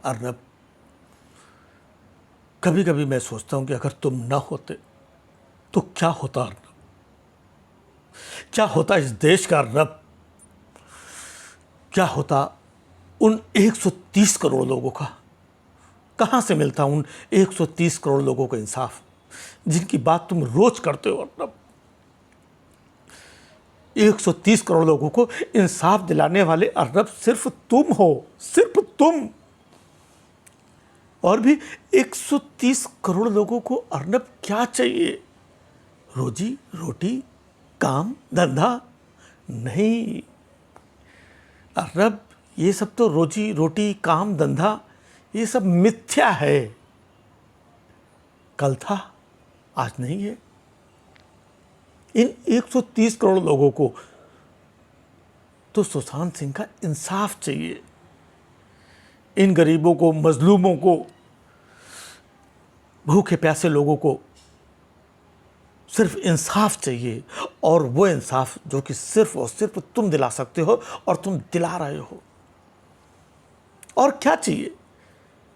अर्नब, कभी कभी मैं सोचता हूं कि अगर तुम ना होते तो क्या होता अर्नब, क्या होता इस देश का अर्नब, क्या होता उन 130 करोड़ लोगों का। कहां से मिलता उन 130 करोड़ लोगों को इंसाफ जिनकी बात तुम रोज करते हो अर्नब। 130 करोड़ लोगों को इंसाफ दिलाने वाले अर्नब सिर्फ तुम हो, सिर्फ तुम। और भी 130 करोड़ लोगों को अर्नब क्या चाहिए? रोजी रोटी, काम धंधा? नहीं अर्नब, ये सब तो रोजी रोटी काम धंधा ये सब मिथ्या है। कल था, आज नहीं है। इन 130 करोड़ लोगों को तो सुशांत सिंह का इंसाफ चाहिए। इन गरीबों को, मजलूमों को, भूखे प्यासे लोगों को सिर्फ इंसाफ चाहिए, और वो इंसाफ जो कि सिर्फ और सिर्फ तुम दिला सकते हो, और तुम दिला रहे हो। और क्या चाहिए?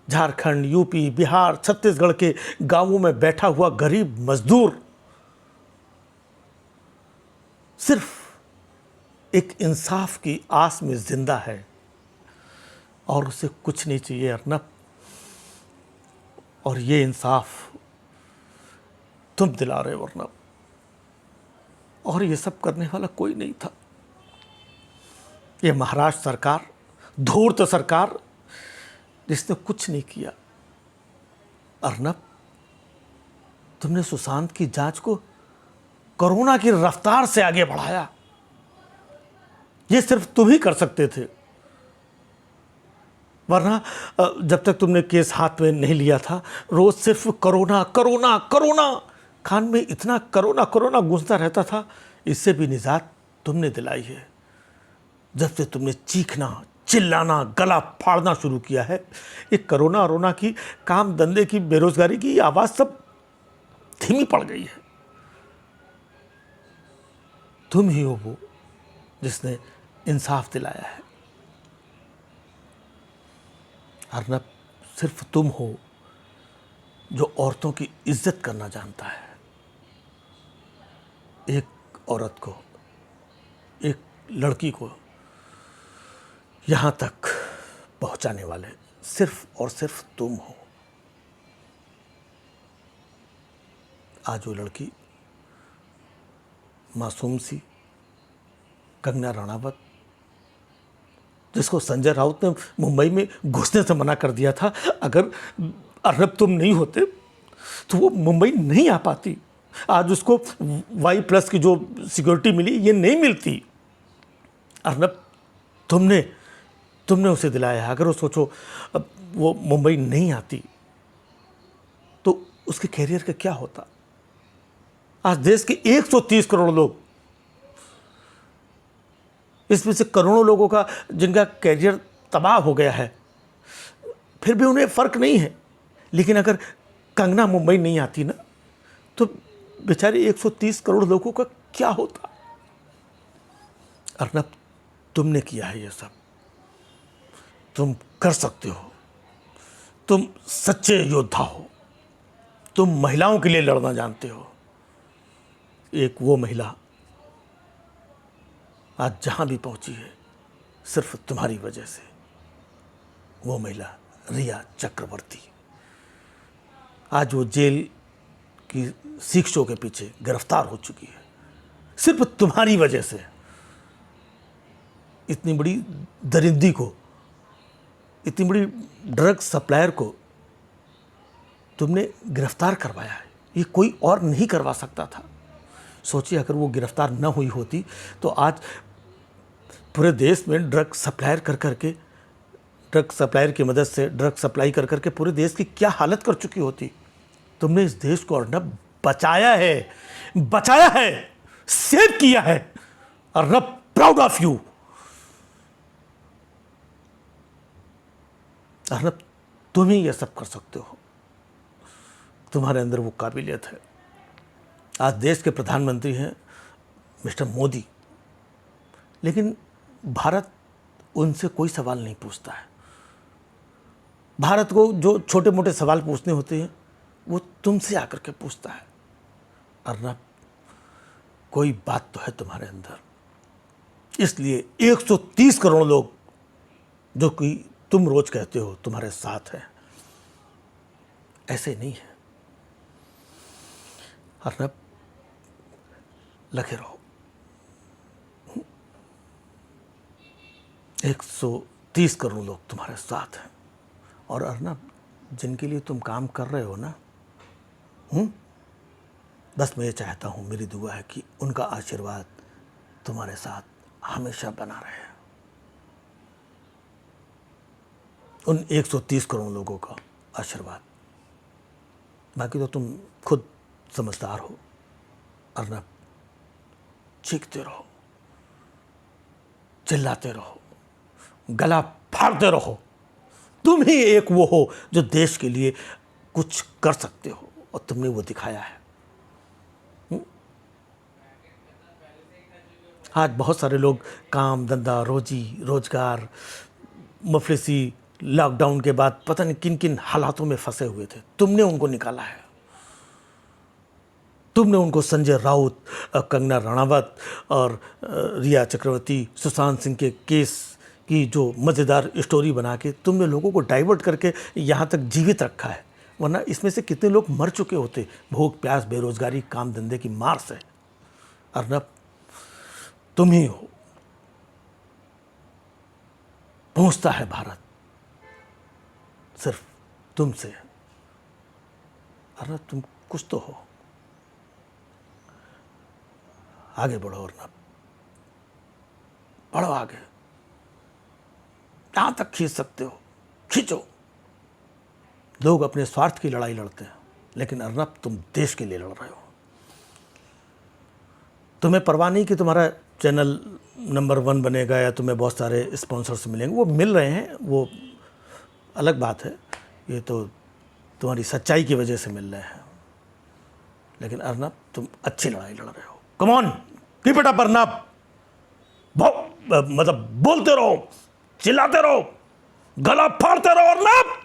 झारखंड, यूपी, बिहार, छत्तीसगढ़ के गांवों में बैठा हुआ गरीब मजदूर सिर्फ एक इंसाफ की आस में जिंदा है, और उसे कुछ नहीं चाहिए अर्नब। और ये इंसाफ तुम दिला रहे हो अर्नब। और ये सब करने वाला कोई नहीं था। ये महाराष्ट्र सरकार, धूर्त सरकार, जिसने कुछ नहीं किया। अर्नब, तुमने सुशांत की जांच को कोरोना की रफ्तार से आगे बढ़ाया। ये सिर्फ तुम ही कर सकते थे, वरना जब तक तुमने केस हाथ में नहीं लिया था, रोज सिर्फ कोरोना कोरोना कोरोना, कान में इतना कोरोना कोरोना गूंजता रहता था। इससे भी निजात तुमने दिलाई है। जब से तुमने चीखना, चिल्लाना, गला फाड़ना शुरू किया है, ये कोरोना वरोना की, काम धंधे की, बेरोजगारी की आवाज़ सब धीमी पड़ गई है। तुम ही हो वो जिसने इंसाफ दिलाया है अर्नब। सिर्फ तुम हो जो औरतों की इज्जत करना जानता है। एक औरत को, एक लड़की को यहां तक पहुंचाने वाले सिर्फ और सिर्फ तुम हो। आज वो लड़की मासूम सी कंगना रणावत, जिसको संजय राउत ने मुंबई में घुसने से मना कर दिया था, अगर अर्नब तुम नहीं होते तो वो मुंबई नहीं आ पाती। आज उसको Y+ की जो सिक्योरिटी मिली, ये नहीं मिलती। अर्नब, तुमने उसे दिलाया है। अगर वो सोचो वो मुंबई नहीं आती तो उसके कैरियर का क्या होता? आज देश के 130 करोड़ लोग, इसमें से करोड़ों लोगों का जिनका कैरियर तबाह हो गया है, फिर भी उन्हें फ़र्क नहीं है। लेकिन अगर कंगना मुंबई नहीं आती ना, तो बेचारे 130 करोड़ लोगों का क्या होता? अर्नब, तुमने किया है ये सब। तुम कर सकते हो। तुम सच्चे योद्धा हो। तुम महिलाओं के लिए लड़ना जानते हो। एक वो महिला आज जहां भी पहुंची है, सिर्फ तुम्हारी वजह से। वो महिला रिया चक्रवर्ती आज वो जेल की शिक्षों के पीछे गिरफ्तार हो चुकी है, सिर्फ तुम्हारी वजह से। इतनी बड़ी दरिंदी को, इतनी बड़ी ड्रग सप्लायर को तुमने गिरफ्तार करवाया है। ये कोई और नहीं करवा सकता था। सोचिए, अगर वो गिरफ्तार न हुई होती तो आज पूरे देश में ड्रग सप्लायर करके, ड्रग सप्लायर की मदद से ड्रग सप्लाई करके पूरे देश की क्या हालत कर चुकी होती। तुमने इस देश को अर्नब बचाया है, सेव किया है। Arnab, proud of you. Arnab, तुम ही ये सब कर सकते हो। तुम्हारे अंदर वो काबिलियत है। आज देश के प्रधानमंत्री हैं मिस्टर मोदी, लेकिन भारत उनसे कोई सवाल नहीं पूछता है। भारत को जो छोटे मोटे सवाल पूछने होते हैं वो तुमसे आकर के पूछता है। अर्नब, कोई बात तो है तुम्हारे अंदर, इसलिए 130 करोड़ लोग जो कि तुम रोज कहते हो तुम्हारे साथ है, ऐसे नहीं है। अर्नब, लगे रहो। 130 करोड़ लोग तुम्हारे साथ हैं। और अर्नब, जिनके लिए तुम काम कर रहे हो ना, बस मैं ये चाहता हूँ, मेरी दुआ है कि उनका आशीर्वाद तुम्हारे साथ हमेशा बना रहे। उन 130 करोड़ लोगों का आशीर्वाद। बाकी तो तुम खुद समझदार हो। अर्नब, चीखते रहो, चिल्लाते रहो, गला फाड़ते रहो। तुम ही एक वो हो जो देश के लिए कुछ कर सकते हो, और तुमने वो दिखाया है। आज बहुत सारे लोग काम धंधा, रोजी रोजगार, मुफलिसी, लॉकडाउन के बाद पता नहीं किन किन हालातों में फंसे हुए थे। तुमने उनको निकाला है। तुमने उनको संजय राउत, कंगना रणावत और रिया चक्रवर्ती, सुशांत सिंह के केस की जो मज़ेदार स्टोरी बना के तुमने लोगों को डाइवर्ट करके यहाँ तक जीवित रखा है। वरना इसमें से कितने लोग मर चुके होते भूख प्यास, बेरोजगारी, काम धंधे की मार से। अर्नब, तुम ही हो। पहुंचता है भारत सिर्फ तुमसे। अर्नब, तुम कुछ तो हो। आगे बढ़ो अर्नब, बढ़ो आगे, जहां तक खींच सकते हो खींचो। लोग अपने स्वार्थ की लड़ाई लड़ते हैं, लेकिन अर्नब, तुम देश के लिए लड़ रहे हो। तुम्हें परवाह नहीं कि तुम्हारा चैनल नंबर 1 बनेगा या तुम्हें बहुत सारे स्पॉन्सर्स मिलेंगे। वो मिल रहे हैं, वो अलग बात है। ये तो तुम्हारी सच्चाई की वजह से मिल रहे हैं। लेकिन अर्नब, तुम अच्छी लड़ाई लड़ रहे हो। Come on, keep it up Arnab. मतलब बोलते रहो, चिल्लाते रहो, गला फाड़ते रहो अर्नब।